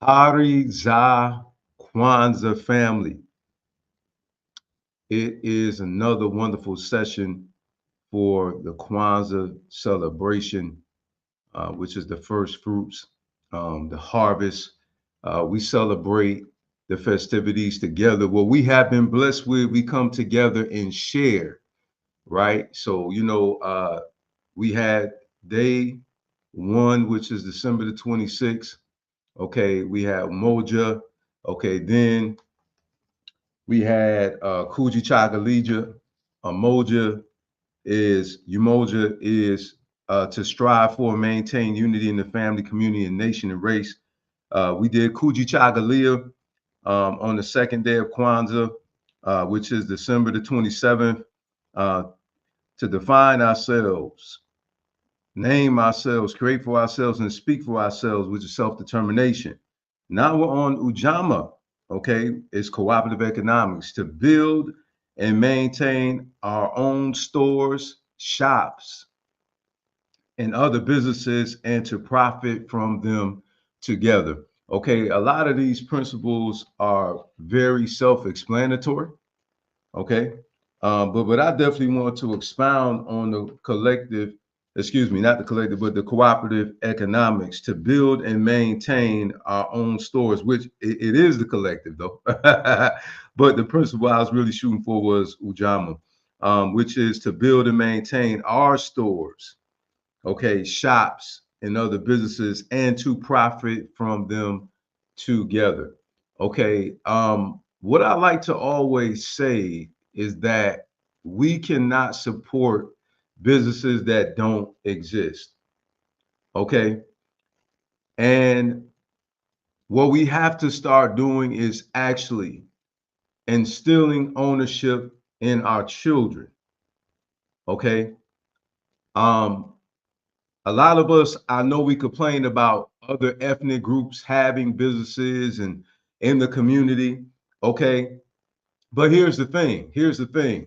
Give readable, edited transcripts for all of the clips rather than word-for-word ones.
Hari Za Kwanzaa family. It is another wonderful session for the Kwanzaa celebration, which is the first fruits, the harvest. We celebrate the festivities together. What we have been blessed with, we come together and share, right? So, we had day one, which is December the 26th. Okay, we had Moja. Okay, then we had Kuji Chagalija. Umoja is to strive for and maintain unity in the family, community, and nation and race. We did Kuji Chagalia on the second day of Kwanzaa, which is December the 27th, uh, to define ourselves, name ourselves, create for ourselves, and speak for ourselves, which is self-determination. Now we're on Ujamaa, okay? It's cooperative economics to build and maintain our own stores, shops, and other businesses and to profit from them together. Okay, a lot of these principles are very self-explanatory. Okay, but I definitely want to expound on the collective, excuse me, not the collective, but the cooperative economics to build and maintain our own stores, which it is the collective though. But the principle I was really shooting for was Ujamaa, which is to build and maintain our stores, okay, shops and other businesses, and to profit from them together. Okay, what I like to always say is that we cannot support businesses that don't exist. Okay, and what we have to start doing is actually instilling ownership in our children. Okay, um, a lot of us, I know we complain about other ethnic groups having businesses and in the community. Okay. But here's the thing. Here's the thing.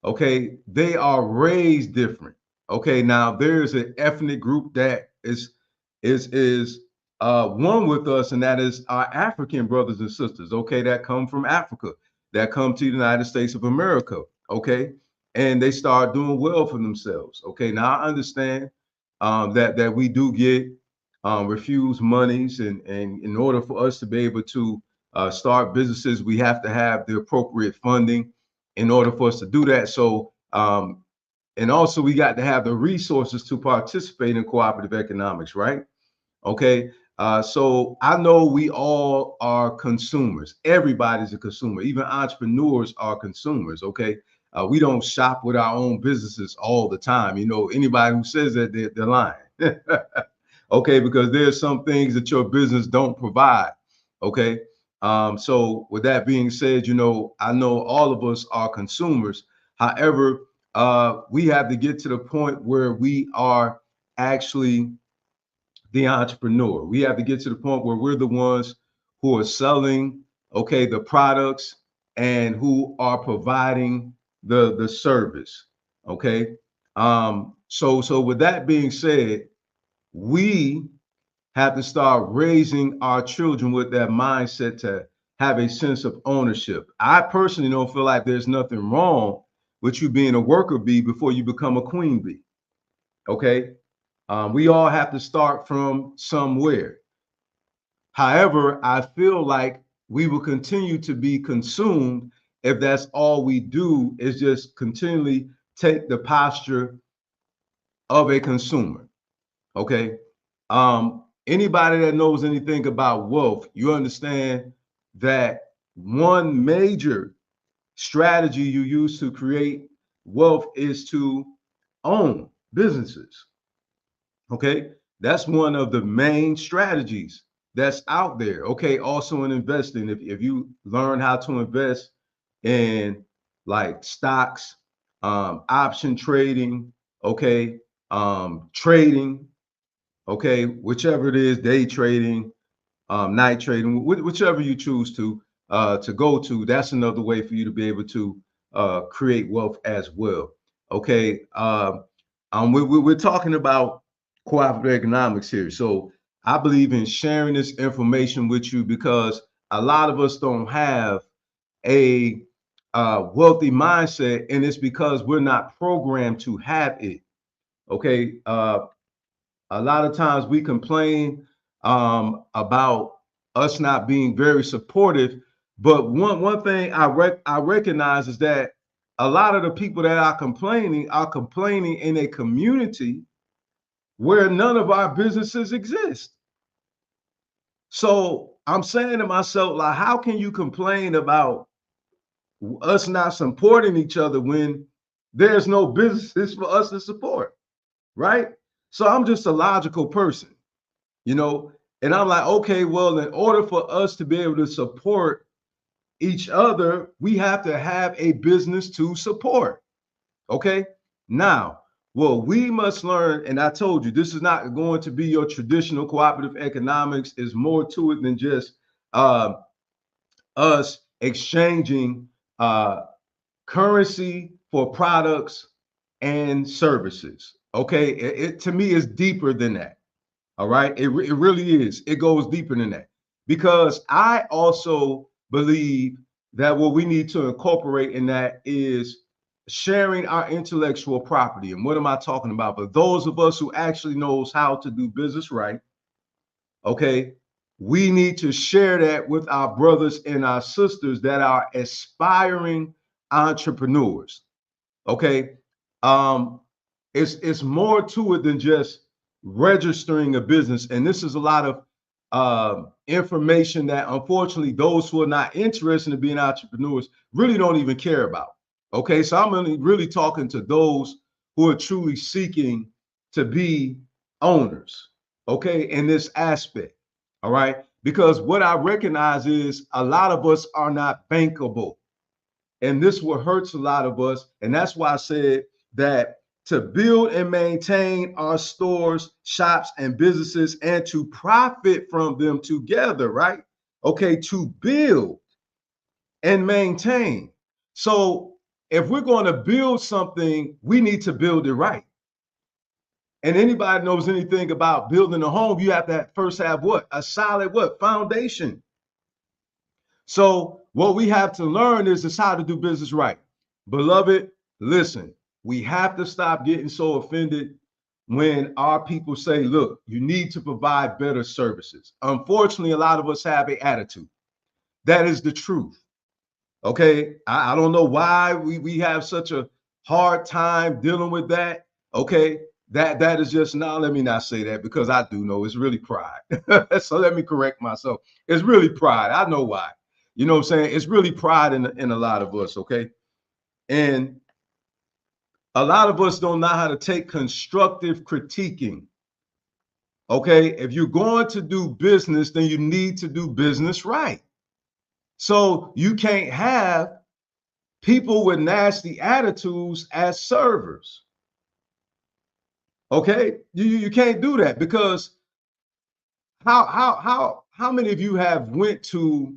Okay. They are raised different. Okay. Now there's an ethnic group that is one with us, and that is our African brothers and sisters. Okay. That come from Africa, that come to the United States of America. Okay. And they start doing well for themselves. Okay. Now I understand that we do get refused monies, and in order for us to be able to start businesses, we have to have the appropriate funding in order for us to do that. So, and also we got to have the resources to participate in cooperative economics, right? Okay. So I know we all are consumers. Everybody's a consumer. Even entrepreneurs are consumers. Okay. We don't shop with our own businesses all the time. Anybody who says that they're lying. Okay, because there's some things that your business don't provide. Okay. So with that being said, I know all of us are consumers. However, we have to get to the point where we are actually the entrepreneur. We have to get to the point where we're the ones who are selling, okay, the products and who are providing the service. Okay. So with that being said, we have to start raising our children with that mindset to have a sense of ownership. I personally don't feel like there's nothing wrong with you being a worker bee before you become a queen bee. Okay. We all have to start from somewhere. However, I feel like we will continue to be consumed if that's all we do is just continually take the posture of a consumer. Okay. Anybody that knows anything about wealth, you understand that one major strategy you use to create wealth is to own businesses. Okay. That's one of the main strategies that's out there. Okay. Also in investing, if you learn how to invest in like stocks, option trading, okay, trading, okay, whichever it is, day trading, night trading, whichever you choose to go to, that's another way for you to be able to create wealth as well. Okay, we're talking about cooperative economics here. So I believe in sharing this information with you because a lot of us don't have a wealthy mindset, and it's because we're not programmed to have it. Okay, a lot of times we complain about us not being very supportive, but one thing I recognize is that a lot of the people that are complaining in a community where none of our businesses exist. So I'm saying to myself, like, how can you complain about us not supporting each other when there's no businesses for us to support, right? So I'm just a logical person, you know, and I'm like, okay, well, in order for us to be able to support each other, we have to have a business to support. Okay. Now, well, we must learn, and I told you this is not going to be your traditional cooperative economics. Is more to it than just uh, us exchanging currency for products and services. Okay, it to me is deeper than that. All right, it really is. It goes deeper than that because I also believe that what we need to incorporate in that is sharing our intellectual property. And what am I talking about? But those of us who actually knows how to do business right, okay, we need to share that with our brothers and our sisters that are aspiring entrepreneurs. Okay, um, it's more to it than just registering a business, and this is a lot of information that unfortunately those who are not interested in being entrepreneurs really don't even care about. Okay, so I'm really talking to those who are truly seeking to be owners. Okay, in this aspect. All right, because what I recognize is a lot of us are not bankable. And this what hurts a lot of us. And that's why I said that to build and maintain our stores, shops, and businesses and to profit from them together, right? Okay, to build and maintain. So if we're going to build something, we need to build it right. And anybody knows anything about building a home, you have to first have what? A solid what? Foundation. So what we have to learn is how to do business right. Beloved, listen, we have to stop getting so offended when our people say, look, you need to provide better services. Unfortunately, a lot of us have an attitude. That is the truth. Okay. I don't know why we have such a hard time dealing with that. Okay. That is just now, let me not say that because I do know it's really pride. So let me correct myself. It's really pride. I know why. You know what I'm saying? It's really pride in a lot of us, okay? And a lot of us don't know how to take constructive critiquing. Okay? If you're going to do business, then you need to do business right. So you can't have people with nasty attitudes as servers. Okay? You can't do that because how many of you have went to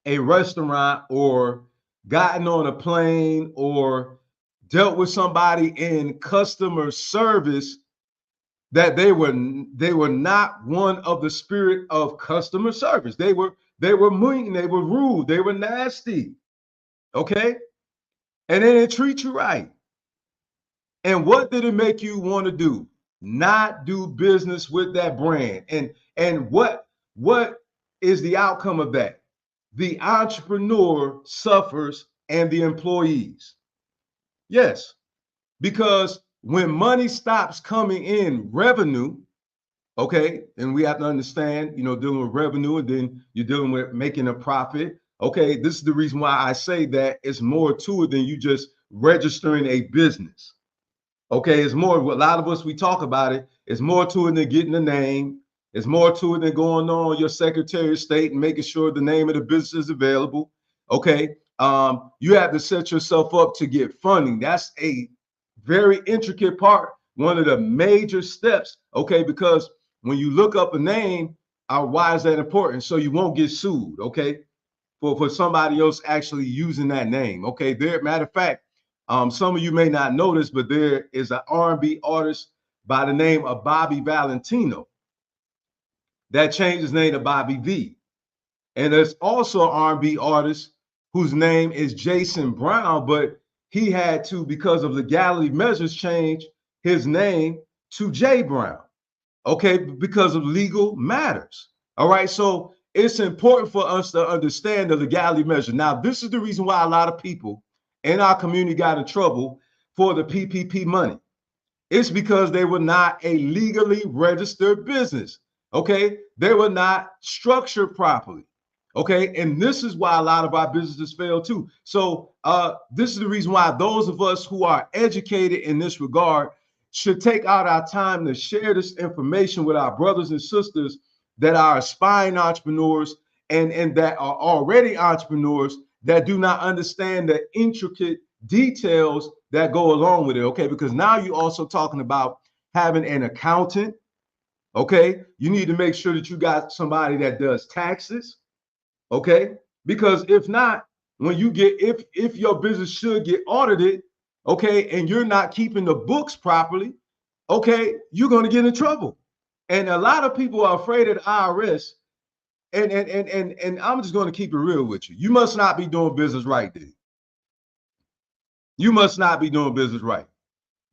a restaurant or gotten on a plane or dealt with somebody in customer service that they were not one of the spirit of customer service. They were mean, they were rude, they were nasty. Okay, and they didn't treat you right. And what did it make you want to do? Not do business with that brand. And what is the outcome of that? The entrepreneur suffers and the employees. Yes, because when money stops coming in, revenue, okay, and we have to understand, dealing with revenue and then you're dealing with making a profit. Okay, this is the reason why I say that it's more to it than you just registering a business. Okay, it's more, a lot of us, we talk about it. It's more to it than getting the name. It's more to it than going on your Secretary of State and making sure the name of the business is available. Okay, you have to set yourself up to get funding. That's a very intricate part, one of the major steps. Okay, because when you look up a name, why is that important? So you won't get sued. Okay, for somebody else actually using that name. Okay, there. Matter of fact, some of you may not know this, but there is an R&B artist by the name of Bobby Valentino. that changed his name to Bobby V. And there's also an R&B artist whose name is Jason Brown, but he had to, because of legality measures, change his name to Jay Brown, okay, because of legal matters. All right, so it's important for us to understand the legality measure. Now, this is the reason why a lot of people in our community got in trouble for the PPP money. It's because they were not a legally registered business. Okay. They were not structured properly. Okay. And this is why a lot of our businesses fail too. So this is the reason why those of us who are educated in this regard should take out our time to share this information with our brothers and sisters that are aspiring entrepreneurs and that are already entrepreneurs that do not understand the intricate details that go along with it, okay? Because now you're also talking about having an accountant, okay? You need to make sure that you got somebody that does taxes, okay? Because if not, when you get, if your business should get audited, okay, and you're not keeping the books properly, okay, you're going to get in trouble. And a lot of people are afraid of the IRS. And I'm just going to keep it real with you. You must not be doing business right, dude. You must not be doing business right,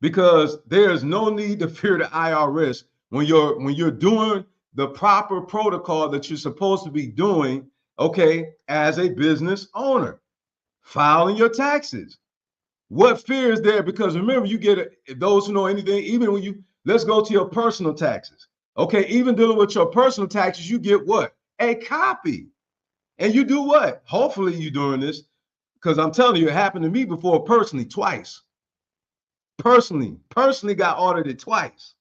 because there is no need to fear the IRS when you're doing the proper protocol that you're supposed to be doing, okay, as a business owner, filing your taxes. What fear is there? Because remember, you get those who know anything, even when you, let's go to your personal taxes. Okay, even dealing with your personal taxes, you get what? A copy. And you do what? Hopefully you're doing this, because I'm telling you, it happened to me before personally, twice. Personally got audited twice,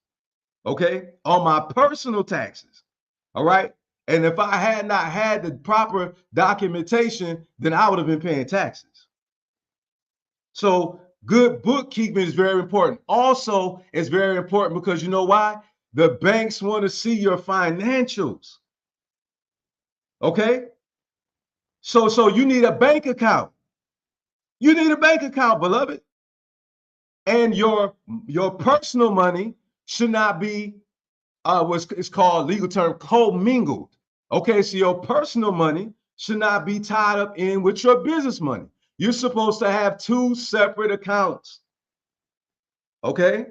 okay, on my personal taxes. All right. And if I had not had the proper documentation, then I would have been paying taxes. So good bookkeeping is very important. Also, it's very important because you know why? The banks want to see your financials. Okay. So you need a bank account. You need a bank account, beloved. And your personal money should not be what's it's called legal term commingled. Okay, so your personal money should not be tied up in with your business money. You're supposed to have two separate accounts. Okay.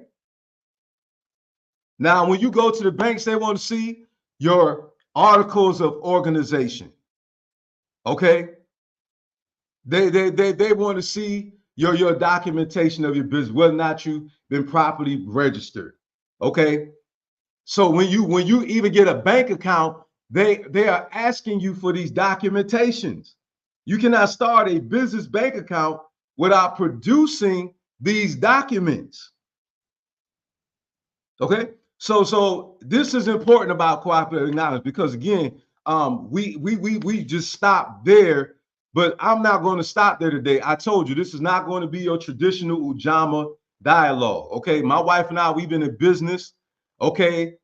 Now, when you go to the banks, they want to see your articles of organization. Okay. They want to see your documentation of your business, whether or not you've been properly registered. Okay. So when you even get a bank account, they are asking you for these documentations. You cannot start a business bank account without producing these documents. Okay, so this is important about cooperative economics because again, we just stopped there, but I'm not going to stop there today. I told you this is not going to be your traditional Ujamaa dialogue. Okay, my wife and I, we've been in business, okay,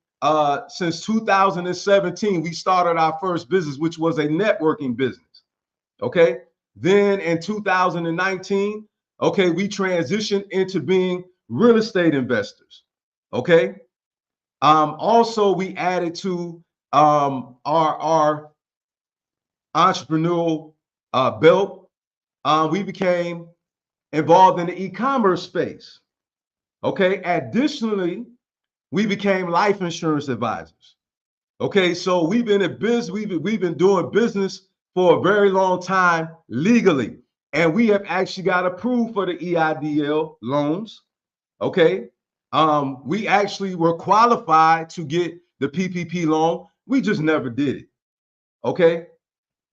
since 2017. We started our first business, which was a networking business. Okay, then in 2019, okay, we transitioned into being real estate investors. Okay. Also, we added to our entrepreneurial belt. We became involved in the e-commerce space. Okay. Additionally, we became life insurance advisors. Okay. So we've been in business. We've been doing business for a very long time legally, and we have actually got approved for the EIDL loans. Okay. We actually were qualified to get the PPP loan. We just never did it. Okay.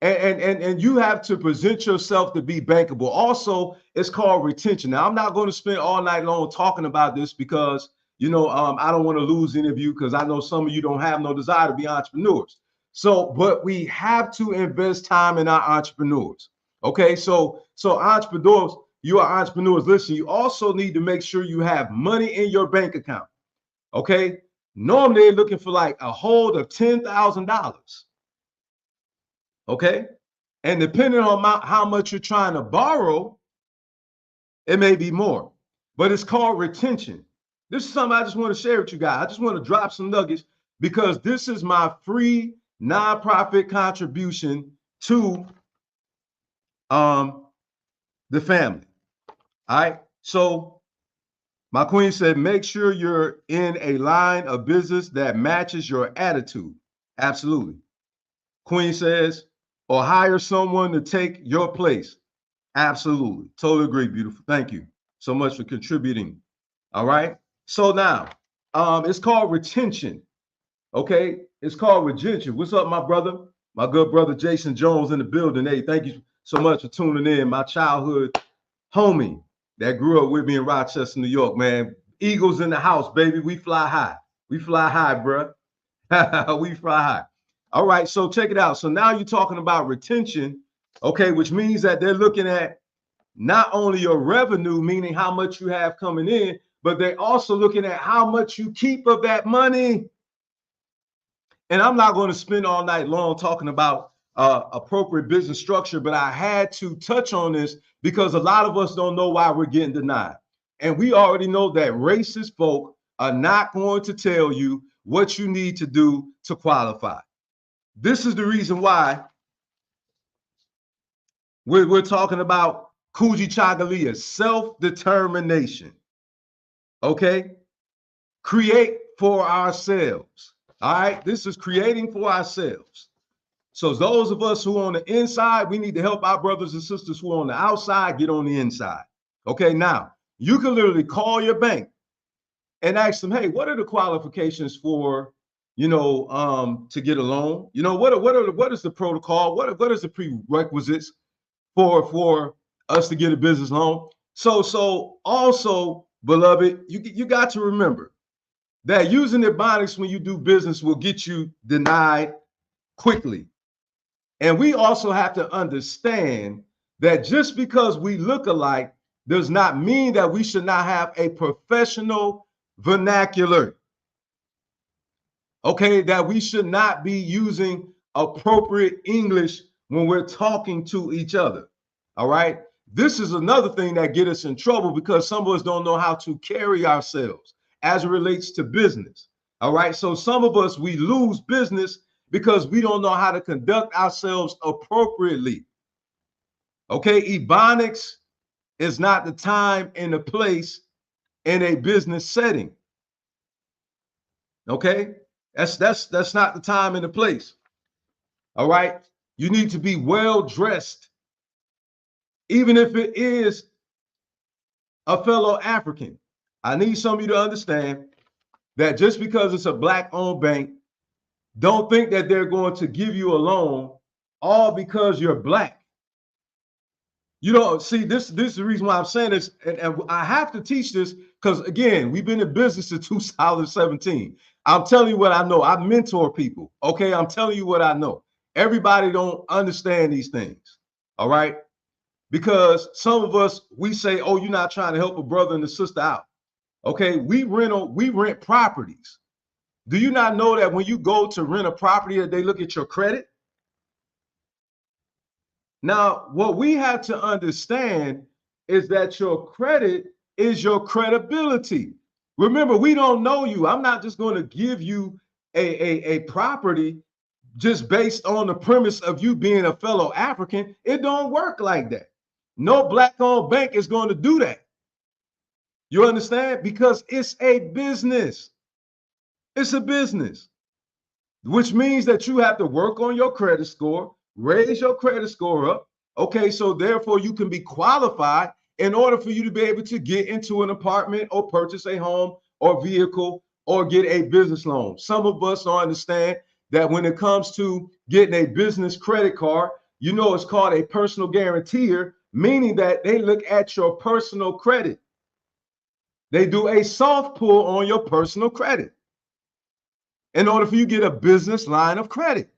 And you have to present yourself to be bankable. Also, it's called retention. Now, I'm not going to spend all night long talking about this because, you know, I don't want to lose any of you because I know some of you don't have no desire to be entrepreneurs. So, but we have to invest time in our entrepreneurs. Okay. So entrepreneurs, you are entrepreneurs. Listen, you also need to make sure you have money in your bank account. Okay. Normally they're looking for like a hold of $10,000. Okay. And depending on how much you're trying to borrow, it may be more, but it's called retention. This is something I just want to share with you guys. I just want to drop some nuggets because this is my free nonprofit contribution to the family. All right. So my queen said, make sure you're in a line of business that matches your attitude. Absolutely. Queen says, or hire someone to take your place. Absolutely. Totally agree, beautiful. Thank you so much for contributing. All right. So now, it's called retention. Okay. It's called retention. What's up, my brother? My good brother, Jason Jones in the building. Hey, thank you so much for tuning in. My childhood homie that grew up with me in Rochester, New York, man. Eagles in the house, baby. We fly high. We fly high, bro. We fly high. All right, so check it out. So now you're talking about retention, okay, which means that they're looking at not only your revenue, meaning how much you have coming in, but they're also looking at how much you keep of that money. And I'm not going to spend all night long talking about appropriate business structure, but I had to touch on this because a lot of us don't know why we're getting denied. And we already know that racist folk are not going to tell you what you need to do to qualify. This is the reason why we're talking about Ujamaa-Cooperative, self-determination. Okay? Create for ourselves. All right? This is creating for ourselves. So those of us who are on the inside, we need to help our brothers and sisters who are on the outside get on the inside. Okay, now you can literally call your bank and ask them, hey, what are the qualifications for, to get a loan? What is the protocol? What is the prerequisites for us to get a business loan? So also, beloved, you got to remember that using Ebonics when you do business will get you denied quickly. And we also have to understand that just because we look alike does not mean that we should not have a professional vernacular. Okay, that we should not be using appropriate English when we're talking to each other. All right. This is another thing that gets us in trouble because some of us don't know how to carry ourselves as it relates to business. All right. So some of us, we lose business because we don't know how to conduct ourselves appropriately. Okay. Ebonics is not the time and the place in a business setting. Okay. That's not the time and the place. All right. You need to be well dressed, even if it is a fellow African. I need some of you to understand that just because it's a black-owned bank, don't think that they're going to give you a loan all because you're black. You know, see, this is the reason why I'm saying this, and I have to teach this because, again, we've been in business since 2017. I'm telling you what I know. I mentor people, okay? I'm telling you what I know. Everybody don't understand these things, all right? Because some of us, we say, oh, you're not trying to help a brother and a sister out. Okay, we rent properties. Do you not know that when you go to rent a property that they look at your credit? Now, what we have to understand is that your credit is your credibility. Remember, we don't know you. I'm not just going to give you a property just based on the premise of you being a fellow African. It don't work like that. No black-owned bank is going to do that. You understand? Because it's a business. It's a business, which means that you have to work on your credit score, raise your credit score up. Okay, so therefore you can be qualified in order for you to be able to get into an apartment or purchase a home or vehicle or get a business loan. Some of us don't understand that when it comes to getting a business credit card, it's called a personal guarantor, meaning that they look at your personal credit. They do a soft pull on your personal credit in order for you to get a business line of credit.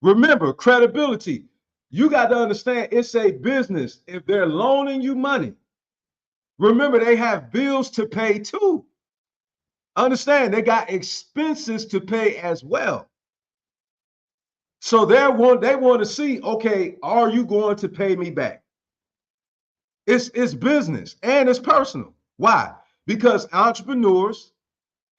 Remember, credibility. You got to understand it's a business. If they're loaning you money, remember they have bills to pay too. Understand they got expenses to pay as well. So they want to see, okay, are you going to pay me back? It's business and it's personal. Why? Because entrepreneurs,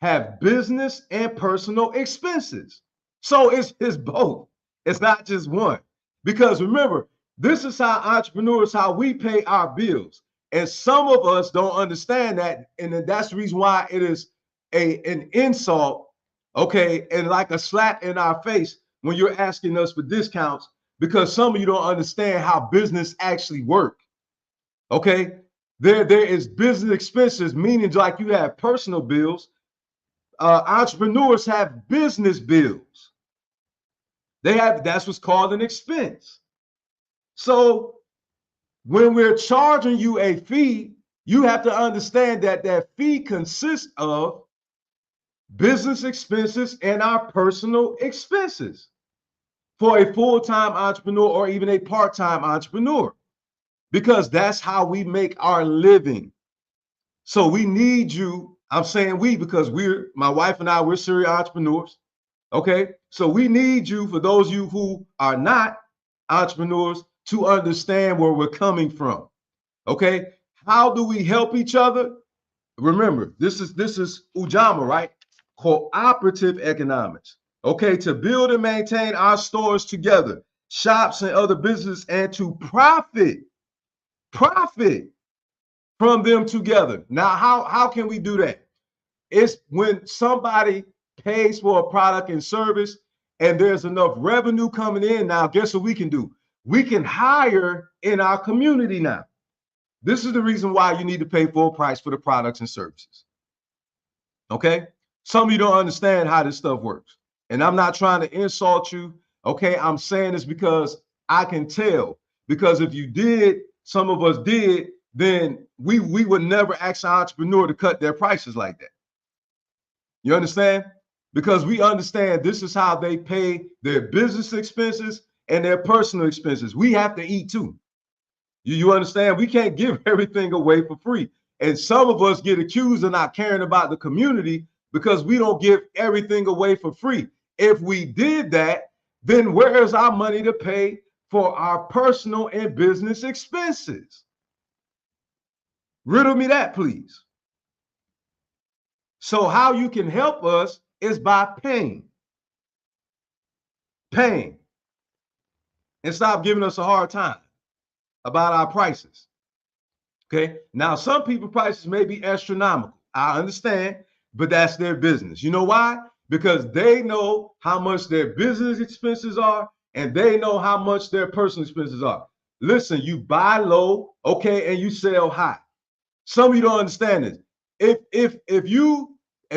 have business and personal expenses. So it's both. It's not just one. Because remember, this is how entrepreneurs, how we pay our bills. And some of us don't understand that. And then that's the reason why it is an insult, okay, and like a slap in our face when you're asking us for discounts, because some of you don't understand how business actually works. Okay. There is business expenses, meaning like you have personal bills. Entrepreneurs have business bills. That's what's called an expense. So when we're charging you a fee, you have to understand that that fee consists of business expenses and our personal expenses for a full-time entrepreneur or even a part-time entrepreneur, because that's how we make our living. So we need you. I'm saying we because my wife and I, we're serial entrepreneurs. Okay. So we need you, for those of you who are not entrepreneurs, to understand where we're coming from. Okay. How do we help each other? Remember, this is Ujamaa, right? Cooperative economics. Okay. To build and maintain our stores together, shops and other business, and to profit from them together. Now, how can we do that? It's when somebody pays for a product and service and there's enough revenue coming in. Now, guess what we can do? We can hire in our community now. This is the reason why you need to pay full price for the products and services. Okay? Some of you don't understand how this stuff works. And I'm not trying to insult you. Okay? I'm saying this because I can tell. Because if you did, some of us did, then we would never ask an entrepreneur to cut their prices like that. You understand? Because we understand this is how they pay their business expenses and their personal expenses. We have to eat too. You understand? We can't give everything away for free. And some of us get accused of not caring about the community because we don't give everything away for free. If we did that, then where is our money to pay for our personal and business expenses? Riddle me that, please. So how you can help us is by paying, and stop giving us a hard time about our prices. Okay. Now, some people prices may be astronomical. I understand, but that's their business. You know why? Because they know how much their business expenses are and they know how much their personal expenses are. Listen, you buy low, okay, and you sell high. Some of you don't understand this. If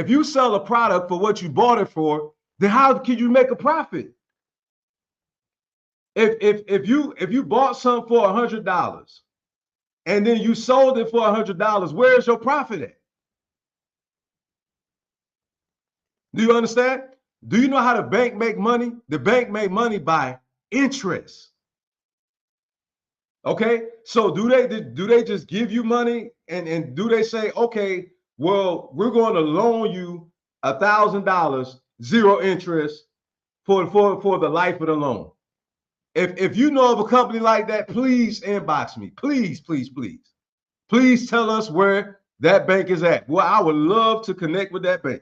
you sell a product for what you bought it for, then how can you make a profit? If you bought some for $100 and then you sold it for $100, where's your profit at? Do you understand? Do you know how the bank make money? The bank make money by interest. Okay, so do they just give you money and do they say, okay, well, we're going to loan you $1,000, zero interest for the life of the loan? If you know of a company like that, please inbox me. Please tell us where that bank is at. Well, I would love to connect with that bank.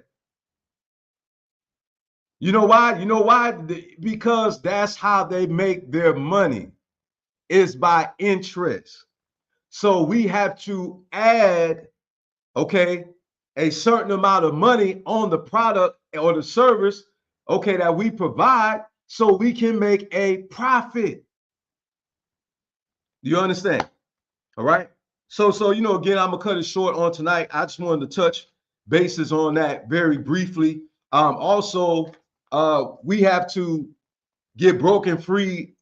You know why? Because that's how they make their money, is by interest. So we have to add, okay, a certain amount of money on the product or the service, okay, that we provide so we can make a profit. Do you understand? All right. So again, I'm gonna cut it short on tonight. I just wanted to touch bases on that very briefly. Also, we have to get broken free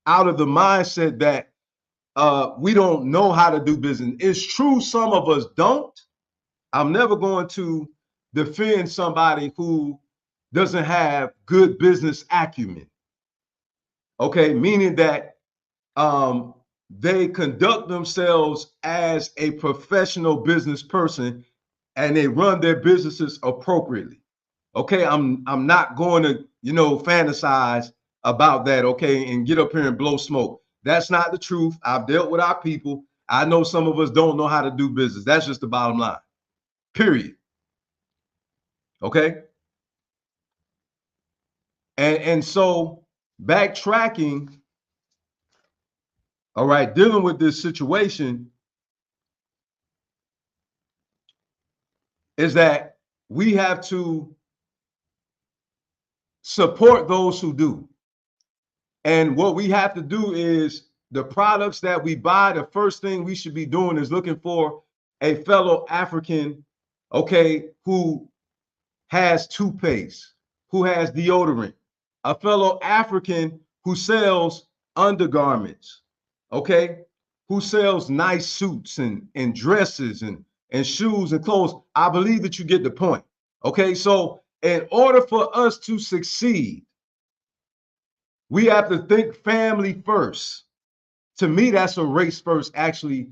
out of the mindset that we don't know how to do business. It's true, some of us don't. I'm never going to defend somebody who doesn't have good business acumen. Okay, meaning that they conduct themselves as a professional business person and they run their businesses appropriately. Okay, I'm not going to, fantasize about that, okay, and get up here and blow smoke. That's not the truth. I've dealt with our people. I know some of us don't know how to do business. That's just the bottom line. Period. Okay. And so backtracking, all right, dealing with this situation is that we have to support those who do. And what we have to do is the products that we buy, the first thing we should be doing is looking for a fellow African, okay, who has toothpaste, who has deodorant, a fellow African who sells undergarments, okay, who sells nice suits and dresses and shoes and clothes. I believe that you get the point. Okay, so in order for us to succeed, we have to think family first. To me, that's what race first actually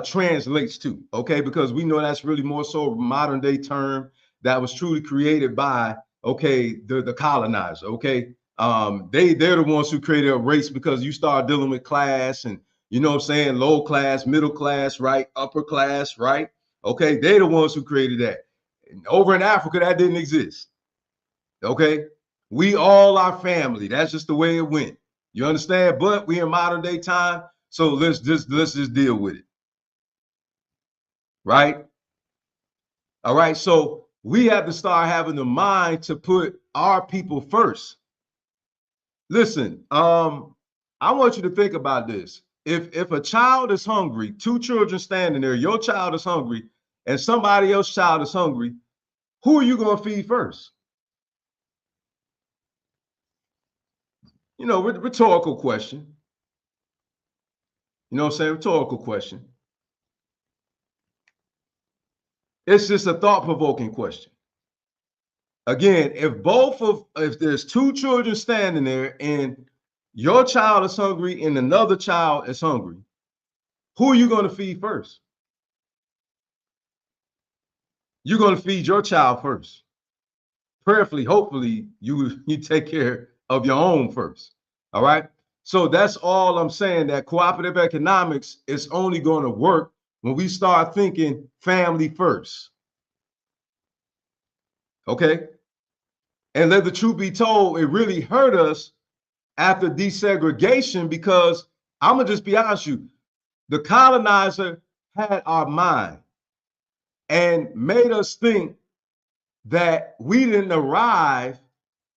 translates to, okay? Because we know that's really more so a modern day term that was truly created by, okay, the colonizer, okay? They're the ones who created a race because you start dealing with class and, you know what I'm saying, low class, middle class, right? Upper class, right? Okay, they're the ones who created that. And over in Africa, that didn't exist, okay? We all are family. That's just the way it went. You understand? But we in modern day time, so let's just deal with it, right? All right. So we have to start having the mind to put our people first. Listen, I want you to think about this. If a child is hungry, two children standing there, your child is hungry, and somebody else's child is hungry, who are you going to feed first? You know, rhetorical question. You know what I'm saying? Rhetorical question. It's just a thought-provoking question. Again, if there's two children standing there and your child is hungry and another child is hungry, who are you going to feed first? You're going to feed your child first. Prayerfully, hopefully, you take care of your own first. All right. So that's all I'm saying. That cooperative economics is only going to work when we start thinking family first. Okay. And let the truth be told, it really hurt us after desegregation because I'm gonna just be honest with you, the colonizer had our mind and made us think that we didn't arrive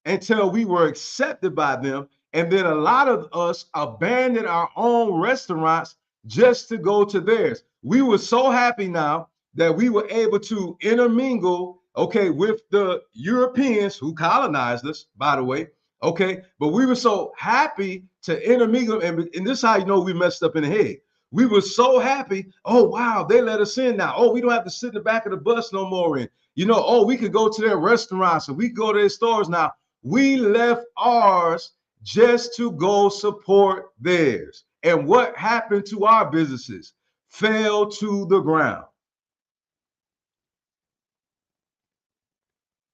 until we were accepted by them. And then a lot of us abandoned our own restaurants just to go to theirs. We were so happy now that we were able to intermingle, okay, with the Europeans who colonized us, by the way, okay, but we were so happy to intermingle, and this is how you know we messed up in the head. We were so happy. Oh, wow, they let us in now. Oh, we don't have to sit in the back of the bus no more. And, you know, oh, we could go to their restaurants and we could go to their stores now. We left ours just to go support theirs. And what happened to our businesses? Fell to the ground.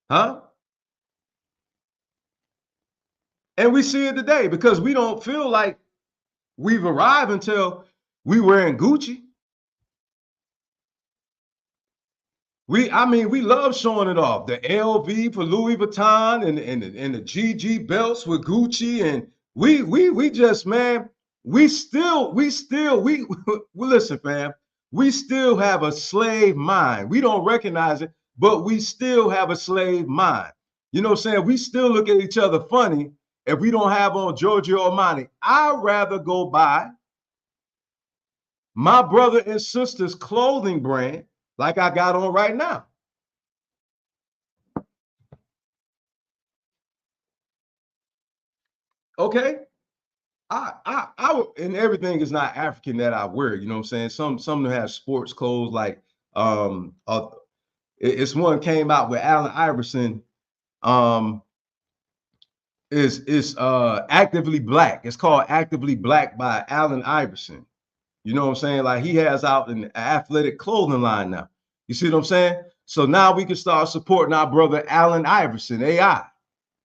Huh? And we see it today because we don't feel like we've arrived until we wearing Gucci. We love showing it off. The LV for Louis Vuitton and the GG belts with Gucci, and we just, man, we listen, fam. We still have a slave mind. We don't recognize it, but we still have a slave mind. You know what I'm saying? We still look at each other funny if we don't have on Giorgio Armani. I'd rather go buy my brother and sister's clothing brand like I got on right now. Okay. And everything is not African that I wear. You know what I'm saying? Some have sports clothes like um uh, it's one came out with Allen Iverson. Um, is Actively Black. It's called Actively Black by Allen Iverson. You know what I'm saying? Like he has out an athletic clothing line now. You see what I'm saying? So now we can start supporting our brother Allen Iverson, AI.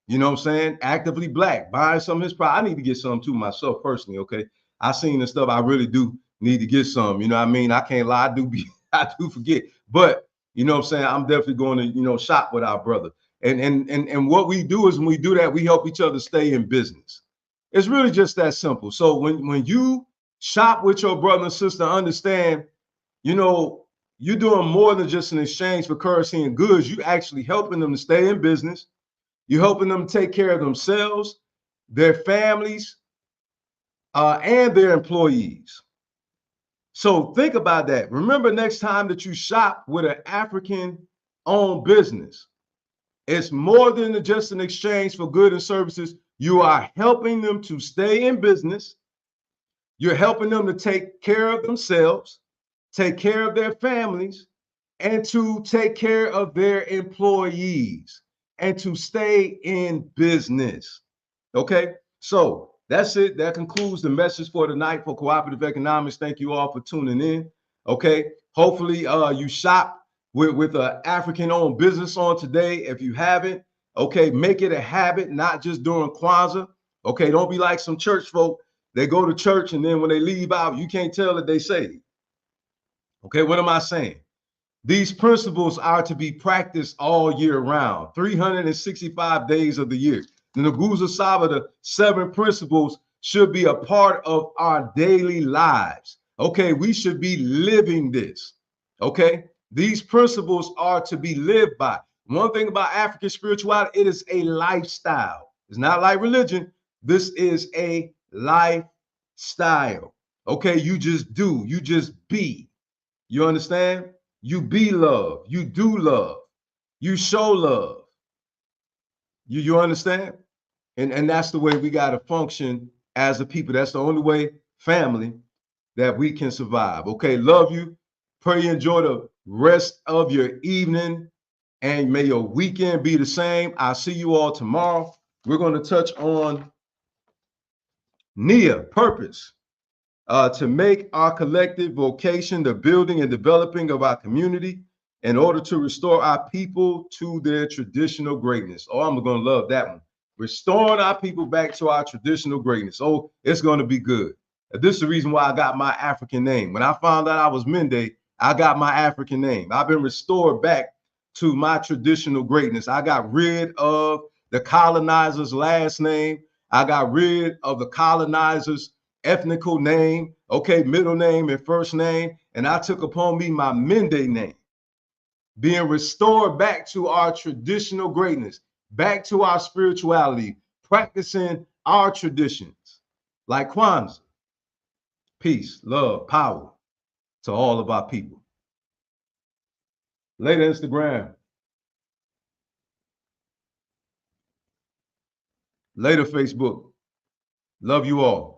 You know what I'm saying? Actively Black, buying some of his product. I need to get some too myself personally, okay? I seen the stuff. I really do need to get some. You know what I mean? I can't lie. I do forget. But you know what I'm saying, I'm definitely going to, you know, shop with our brother. And what we do is when we do that, we help each other stay in business. It's really just that simple. So when you shop with your brother and sister, understand, you know, you're doing more than just an exchange for currency and goods. You actually helping them to stay in business. You're helping them take care of themselves, their families, and their employees. So think about that. Remember, next time that you shop with an African-owned business, it's more than just an exchange for goods and services. You are helping them to stay in business. You're helping them to take care of themselves, take care of their families, and to take care of their employees and to stay in business. Okay, so that's it. That concludes the message for tonight for Cooperative Economics. Thank you all for tuning in. Okay, hopefully you shop with an African-owned business on today. If you haven't, okay, make it a habit, not just during Kwanzaa. Okay, don't be like some church folk. They go to church and then when they leave out, you can't tell that they saved. Okay, what am I saying? These principles are to be practiced all year round, 365 days of the year. The Nguzo Saba, the 7 principles, should be a part of our daily lives. Okay, we should be living this. Okay, these principles are to be lived by. One thing about African spirituality, it is a lifestyle. It's not like religion. This is a lifestyle. Okay, you just do, you just be. You understand? You be love. You do love. You show love. You understand? And that's the way we got to function as a people. That's the only way, family, that we can survive. Okay, love you. Pray you enjoy the rest of your evening and may your weekend be the same. I'll see you all tomorrow. We're going to touch on Nia, purpose. To make our collective vocation the building and developing of our community in order to restore our people to their traditional greatness. Oh, I'm going to love that one. Restoring our people back to our traditional greatness. Oh, it's going to be good. This is the reason why I got my African name. When I found out I was Mende, I got my African name. I've been restored back to my traditional greatness. I got rid of the colonizer's last name. I got rid of the colonizer's ethnical name, okay, middle name and first name, and I took upon me my Mende name, being restored back to our traditional greatness, back to our spirituality, practicing our traditions like Kwanzaa. Peace, love, power to all of our people. Later, Instagram. Later, Facebook. Love you all.